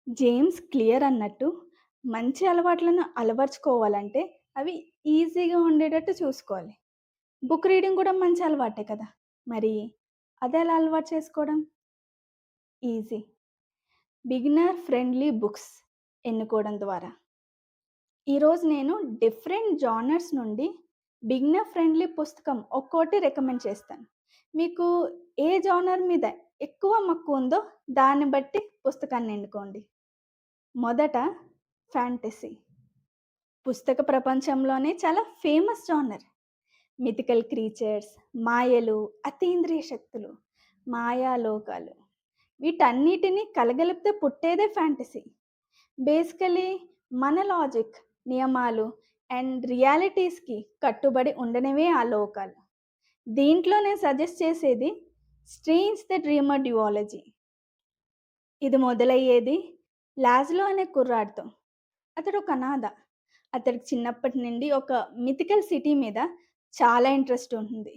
James clear అన్నట్టు మంచి అలవాట్లను అలవర్చుకోవాలంటే అవి ఈజీగా ఉండేటట్టు చూసుకోవాలి. బుక్ రీడింగ్ కూడా మంచి అలవాటే కదా! మరి అదెలా అలవాటు చేసుకోవడం? ఈజీ. బిగినర్ ఫ్రెండ్లీ బుక్స్ ఎన్నుకోవడం ద్వారా. ఈరోజు నేను డిఫరెంట్ జానర్స్ నుండి బిగినర్ ఫ్రెండ్లీ పుస్తకం ఒక్కోటి రికమెండ్ చేస్తాను. మీకు ఏ జానర్ మీద ఎక్కువ మక్కువ ఉందో దాన్ని బట్టి పుస్తకాన్ని ఎన్నుకోండి. మొదట ఫ్యాంటసీ. పుస్తక ప్రపంచంలోనే చాలా ఫేమస్ జానర్. మిథికల్ క్రీచర్స్, మాయలు, అతీంద్రియ శక్తులు, మాయాలోకాలు వీటన్నిటిని కలగలిపితే పుట్టేదే ఫ్యాంటసీ. బేసికలీ మన లాజిక్, నియమాలు అండ్ రియాలిటీస్‌కి కట్టుబడి ఉండనివే ఆ లోకాలు. దీంట్లో నేను సజెస్ట్ చేసేది 'స్ట్రేంజ్ ద డ్రీమర్' డ్యుయాలజీ. ఇది మొదలయ్యేది లాజ్లో అనే కుర్రాడితో. అతడొక అనాథ. అతడికి చిన్నప్పటి నుండి ఒక మిథికల్ సిటీ మీద చాలా ఇంట్రెస్ట్ ఉంటుంది.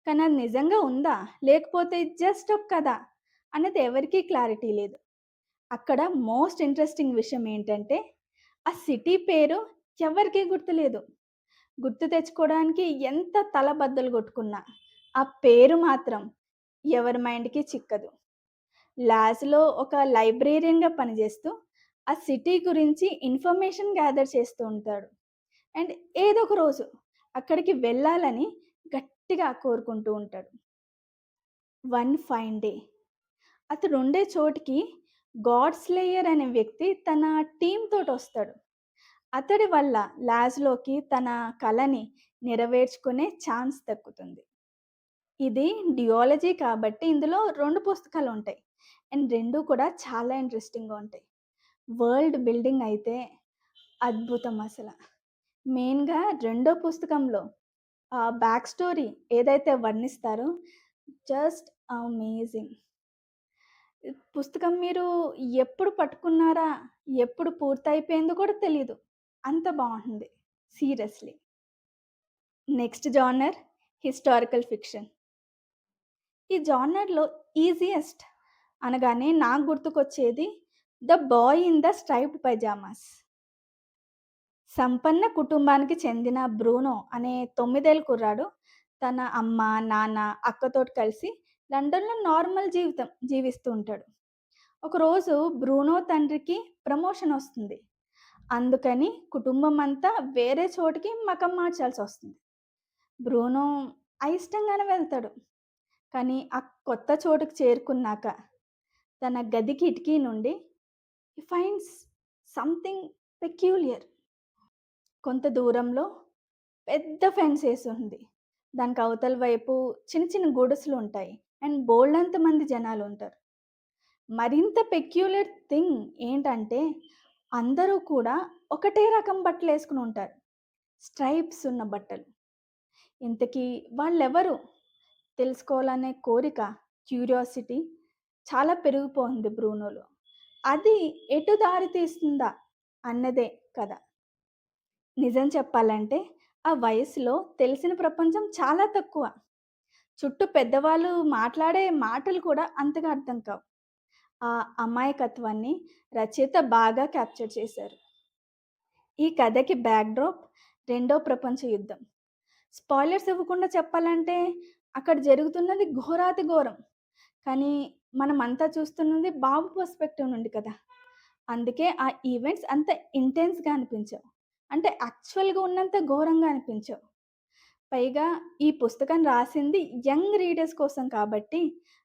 కానీ అది నిజంగా ఉందా? లేకపోతే జస్ట్ ఒక కథ? అన్నది ఎవరికీ క్లారిటీ లేదు. అక్కడ మోస్ట్ ఇంట్రెస్టింగ్ విషయం ఏంటంటే, ఆ సిటీ పేరు ఎవ్వరికీ గుర్తులేదు. గుర్తు తెచ్చుకోవడానికి ఎంత తల బద్దలు కొట్టుకున్నా, ఆ పేరు మాత్రం ఎవరి మైండ్‌కి చిక్కదు. లాస్‌లో ఒక లైబ్రేరియన్‌గా పనిచేస్తూ, ఆ సిటీ గురించి ఇన్ఫర్మేషన్ గ్యాదర్ చేస్తూ ఉంటాడు. అండ్ ఏదో ఒక రోజు అక్కడికి వెళ్ళాలని గట్టిగా కోరుకుంటూ ఉంటాడు. వన్ ఫైన్ డే అతడుండే చోటికి గాడ్ స్లేయర్ అనే వ్యక్తి తన టీమ్ తోటొస్తాడు. అతడి వల్ల లాజ్‌లోకి తన కలని నెరవేర్చుకునే ఛాన్స్ దక్కుతుంది. ఇది డ్యుయాలజీ కాబట్టి ఇందులో 2 పుస్తకాలుంటాయి. అండ్ 2 కూడా చాలా ఇంట్రెస్టింగ్‌గా ఉంటాయి. వరల్డ్ బిల్డింగ్ అయితే అద్భుతం అసల. మెయిన్‌గా రెండో పుస్తకంలో ఆ బ్యాక్ స్టోరీ ఏదైతే వర్ణిస్తారో జస్ట్ అమేజింగ్. పుస్తకం మీరు ఎప్పుడు పట్టుకున్నారా? ఎప్పుడు పూర్తయిపోయిందో కూడా తెలీదు. అంత బావుంటుంది. Seriously. Next genre historical fiction. ఈ జానర్‌లో ఈజియెస్ట్ అనగానే నాకు గుర్తుకొచ్చేది 'the boy in the striped pyjamas'. సంపన్న కుటుంబానికి చెందిన బ్రూనో అనే 9 ఏళ్ల కుర్రాడు తన అమ్మ, నాన్న, అక్కతోటి కలిసి లండన్‌లో నార్మల్ జీవితం జీవిస్తూ ఉంటాడు. ఒకరోజు బ్రూనో తండ్రికి ప్రమోషన్ వస్తుంది. అందుకని కుటుంబం అంతా వేరే చోటికి మకం మార్చాల్సొస్తుంది. బ్రూనో అయిష్టంగానే వెళ్తాడు. కానీ ఆ కొత్త చోటుకి చేరుకున్నాక తన గది కిటికీ నుండి హి ఫైండ్స్ సంథింగ్ పెక్యూలియర్. కొంత దూరంలో పెద్ద ఫెన్స్ ఏసుంది. దానికి అవతల వైపు చిన్న చిన్న గుడిసెలుంటాయి. అండ్ బోలెడంత మంది జనాలుంటారు. మరింత పెక్యూలియర్ థింగ్ ఏంటంటే, అందరూ కూడా ఒకటే రకం బట్టలేసుకొని ఉంటారు. స్ట్రైప్స్ ఉన్న బట్టలు. ఇంతకీ వాళ్ళెవరు? తెలుసుకోవాలనే కోరిక, క్యూరియాసిటీ చాలా పెరిగిపోతుంది బ్రూనోలో. అది ఎటు దారి తీస్తుందా అన్నదే కథ. నిజం చెప్పాలంటే, ఆ వయసులో తెలిసిన ప్రపంచం చాలా తక్కువ. చుట్టూ పెద్దవాళ్ళు మాట్లాడే మాటలు కూడా అంతగా అర్థం కావు. ఆ అమాయకత్వాన్ని రచయిత బాగా క్యాప్చర్ చేశారు. ఈ కథకి బ్యాక్‌డ్రాప్ రెండో ప్రపంచ యుద్ధం. స్పాయిలర్స్ ఇవ్వకుండా చెప్పాలంటే, అక్కడ జరుగుతున్నది ఘోరాతి ఘోరం. కానీ మనమంతా చూస్తున్నది బాబు పర్స్పెక్టివ్ నుండి కదా! అందుకే ఆ ఈవెంట్స్ అంత ఇంటెన్స్‌గా అనిపించవు. అంటే యాక్చువల్‌గా ఉన్నంత ఘోరంగా అనిపించవు. పైగా ఈ పుస్తకం రాసింది యంగ్ రీడర్స్ కోసం కాబట్టి,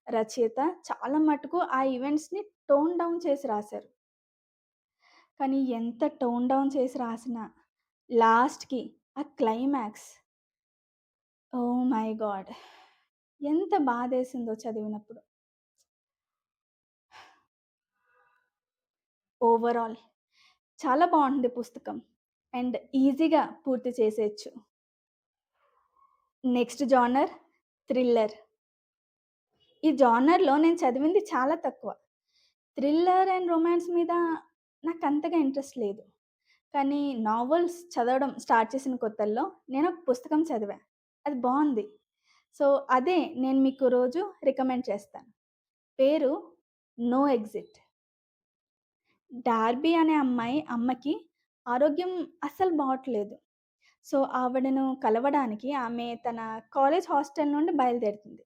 రచయిత చాలా మటుకు ఆ ఈవెంట్స్‌ని టోన్ డౌన్ చేసి రాశారు. కానీ ఎంత టోన్ డౌన్ చేసి రాసినా, లాస్ట్‌కి ఆ క్లైమాక్స్ ఓహ్ మై గాడ్! ఎంత బాధేసిందో చదివినప్పుడు. ఓవరాల్ చాలా బావుంది పుస్తకం. అండ్ ఈజీగా పూర్తి చేసేయొచ్చు. Next genre thriller. ఈ జానర్‌లో నేను చదివింది చాలా తక్కువ. థ్రిల్లర్ అండ్ రొమాన్స్ మీద నాకంతగా ఇంట్రెస్ట్ లేదు. కానీ నావెల్స్ చదవడం స్టార్ట్ చేసిన కొత్తల్లో నేనొక పుస్తకం చదివా. అది బావుంది. సో, అదే నేను మీకు రోజు రికమెండ్ చేస్తాను. పేరు 'నో ఎగ్జిట్'. డార్బీ అనే అమ్మకి ఆరోగ్యం అస్సలు బాగోట్లేదు. సో, ఆవిడను కలవడానికి ఆమె తన కాలేజ్ హాస్టల్ నుండి బయలుదేరుతుంది.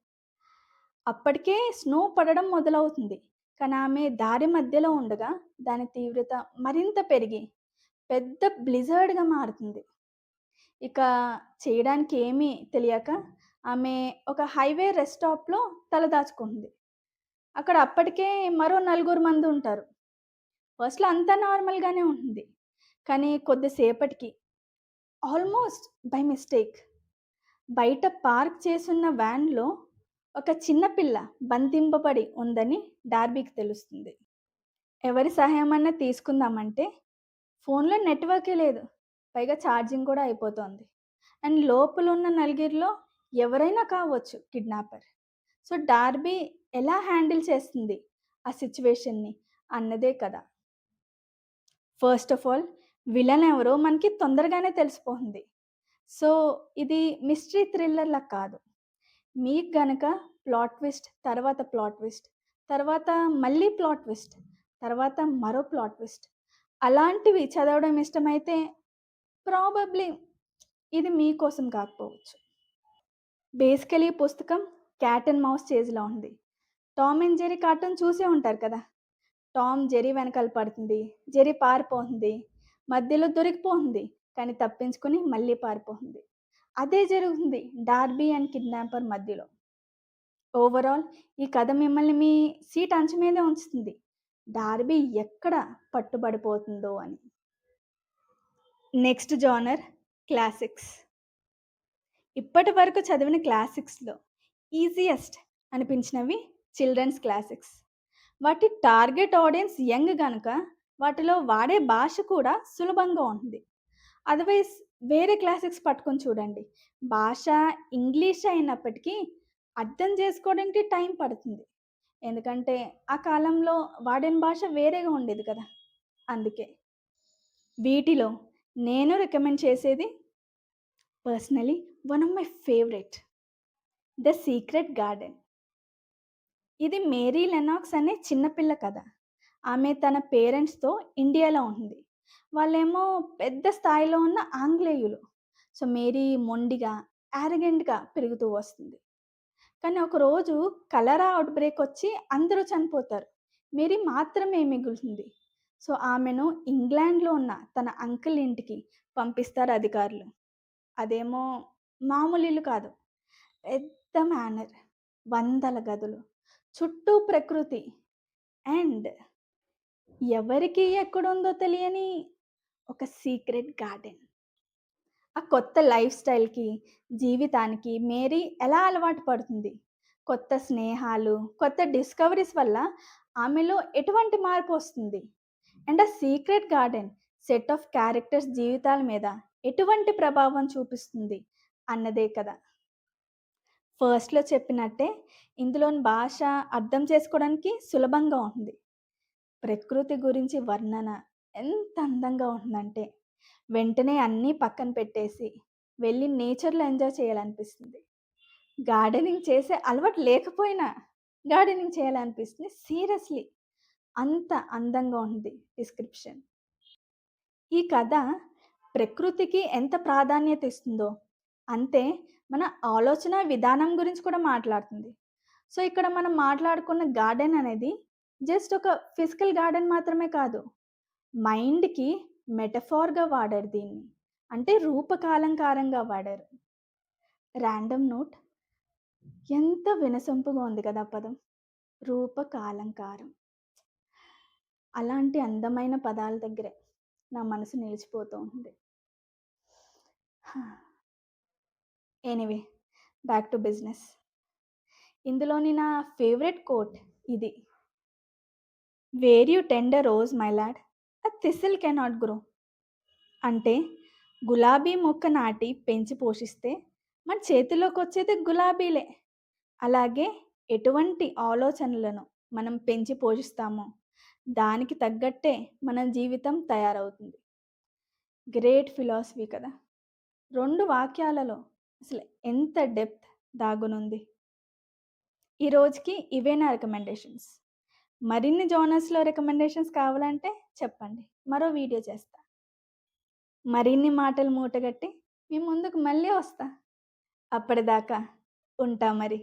అప్పటికే స్నో పడడం మొదలవుతుంది. కానీ ఆమె దారి మధ్యలో ఉండగా దాని తీవ్రత మరింత పెరిగి పెద్ద బ్లిజర్డ్‌గా మారుతుంది. ఇక చేయడానికి ఏమీ తెలియక ఆమె ఒక హైవే రెస్ట్ స్టాప్‌లో తలదాచుకుంటుంది. అక్కడ అప్పటికే మరో నలుగురు మందుంటారు. ఫస్ట్‌లో అంతా నార్మల్‌గానే ఉంటుంది. కానీ కొద్దిసేపటికి ఆల్‌మోస్ట్ బై మిస్టేక్ బయట పార్క్ చేసున్న వ్యాన్‌లో ఒక చిన్న పిల్ల బంధింపబడి ఉందని డార్బీకి తెలుస్తుంది. ఎవరి సహాయమన్నా తీసుకుందామంటే ఫోన్‌లో నెట్‌వర్కే లేదు. పైగా ఛార్జింగ్ కూడా అయిపోతోంది. అండ్ లోపలున్న నలుగురిలో ఎవరైనా కావచ్చు కిడ్నాపర్. సో, డార్బీ ఎలా హ్యాండిల్ చేస్తుంది ఆ సిట్యుయేషన్‌ని అన్నదే కథ. ఫస్ట్ ఆఫ్ ఆల్ విలన్ ఎవరో మనకి తొందరగానే తెలిసిపోతుంది. సో, ఇది మిస్టరీ థ్రిల్లర్‌లా కాదు. మీకు గనక ప్లాట్ ట్విస్ట్, తర్వాత ప్లాట్ ట్విస్ట్, తర్వాత మళ్ళీ ప్లాట్ ట్విస్ట్, తర్వాత మరో ప్లాట్ ట్విస్ట్ అలాంటివి చదవడం ఇష్టమైతే ప్రాబబ్లీ ఇది మీకోసం కాకపోవచ్చు. బేసికలీ ఈ పుస్తకం క్యాట్ అండ్ మౌస్ చేజ్‌లా ఉంది. టామ్ అండ్ జెర్రీ కార్టూన్ చూసే ఉంటారు కదా! టామ్ జెర్రీ వెనకాల పడుతుంది. జెర్రీ పారిపోతుంది. మధ్యలో దొరికిపోతుంది. కానీ తప్పించుకొని మళ్ళీ పారిపోతుంది. అదే జరుగుతుంది డార్బీ అండ్ కిడ్నాపర్ మధ్యలో. ఓవరాల్ ఈ కథ మిమ్మల్ని మీ సీట్ అంచు మీదే ఉంచుతుంది. డార్బీ ఎక్కడ పట్టుబడిపోతుందో అని. Next genre classics. ఇప్పటి వరకు చదివిన క్లాసిక్స్‌లో ఈజియెస్ట్ అనిపించినవి చిల్డ్రన్స్ క్లాసిక్స్. వాటి టార్గెట్ ఆడియన్స్ యంగ్ గనక వాటిలో వాడే భాష కూడా సులభంగా ఉంటుంది. అదర్‌వైస్ వేరే క్లాసిక్స్ పట్టుకొని చూడండి. భాష ఇంగ్లీష్ అయినప్పటికీ అర్థం చేసుకోవడానికి టైం పడుతుంది. ఎందుకంటే ఆ కాలంలో వాడిన భాష వేరేగా ఉండేది కదా! అందుకే. వీటిలో నేను రికమెండ్ చేసేది personally one of my favourite 'the secret garden'. ఇది మేరీ లెనాక్స్ అనే చిన్న పిల్ల కథ. ఆమె తన పేరెంట్స్‌తో ఇండియాలో ఉంటుంది. వాళ్ళేమో పెద్ద స్థాయిలో ఉన్న ఆంగ్లేయులు. సో, మేరీ మొండిగా, యారగెంట్‌గా పెరుగుతూ వస్తుంది. కానీ ఒకరోజు కలరా ఔట్‌బ్రేక్ వచ్చి అందరూ చనిపోతారు. మేరీ మాత్రమే మిగులుతుంది. సో, ఆమెను ఇంగ్లాండ్‌లో ఉన్న తన అంకుల్ ఇంటికి పంపిస్తారు అధికారులు. అదేమో మామూలు ఇల్లు కాదు. పెద్ద మేనర్, వందల గదులు, చుట్టూ ప్రకృతి అండ్ ఎవరికి ఎక్కడుందో తెలియని ఒక సీక్రెట్ గార్డెన్. ఆ కొత్త లైఫ్ స్టైల్‌కి, జీవితానికి మేరీ ఎలా అలవాటు పడుతుంది? కొత్త స్నేహాలు, కొత్త డిస్కవరీస్ వల్ల ఆమెలో ఎటువంటి మార్పొస్తుంది? అండ్ ఆ secret garden set of characters జీవితాల మీద ఎటువంటి ప్రభావం చూపిస్తుంది అన్నదే కదా! ఫస్ట్‌లో చెప్పినట్టే ఇందులోని భాష అర్థం చేసుకోవడానికి సులభంగా ఉంది. ప్రకృతి గురించి వర్ణన ఎంత అందంగా ఉంటుందంటే, వెంటనే అన్నీ పక్కన పెట్టేసి వెళ్ళి నేచర్‌లో ఎంజాయ్ చేయాలనిపిస్తుంది. గార్డెనింగ్ చేసే అలవాటు లేకపోయినా గార్డెనింగ్ చేయాలనిపిస్తుంది. సీరియస్‌లీ అంత అందంగా ఉంది డిస్క్రిప్షన్. ఈ కథ ప్రకృతికి ఎంత ప్రాధాన్యత ఇస్తుందో, అంతే మన ఆలోచన విధానం గురించి కూడా మాట్లాడుతుంది. సో, ఇక్కడ మనం మాట్లాడుకున్న గార్డెన్ అనేది జస్ట్ ఒక ఫిజికల్ గార్డెన్ మాత్రమే కాదు. మైండ్‌కి మెటఫార్‌గా వాడారు దీన్ని. అంటే రూపకాలంకారంగా వాడారు. రాండమ్ నోట్ ఎంత వినసొంపుగా ఉంది కదా ఆ పదం. రూపకాలంకారం. అలాంటి అందమైన పదాల దగ్గరే నా మనసు నిలిచిపోతూ ఉంది. Anyway back to business. ఇందులోని నా ఫేవరెట్ కోట్ ఇది. Where you tend a rose my lad, a thistle cannot grow. అంటే గులాబీ మొక్క నాటి పెంచి పోషిస్తే మన చేతిలోకొచ్చేది గులాబీలే. అలాగే ఎటువంటి ఆలోచనలను మనం పెంచి పోషిస్తామో దానికి తగ్గట్టే మన జీవితం తయారవుతుంది. గ్రేట్ ఫిలాసఫీ కదా! 2 వాక్యాలలో అసలు ఎంత డెప్త్ దాగునుంది. ఈ రోజుకి ఇవే నా రికమెండేషన్స్. మరిన్ని జోనర్స్‌లో రికమెండేషన్స్ కావాలంటే చెప్పండి. మరో వీడియో చేస్తా. మరిన్ని మాటలు మూటగట్టి మీ ముందుకు మళ్ళీ వస్తా. అప్పటిదాకా ఉంటా మరి.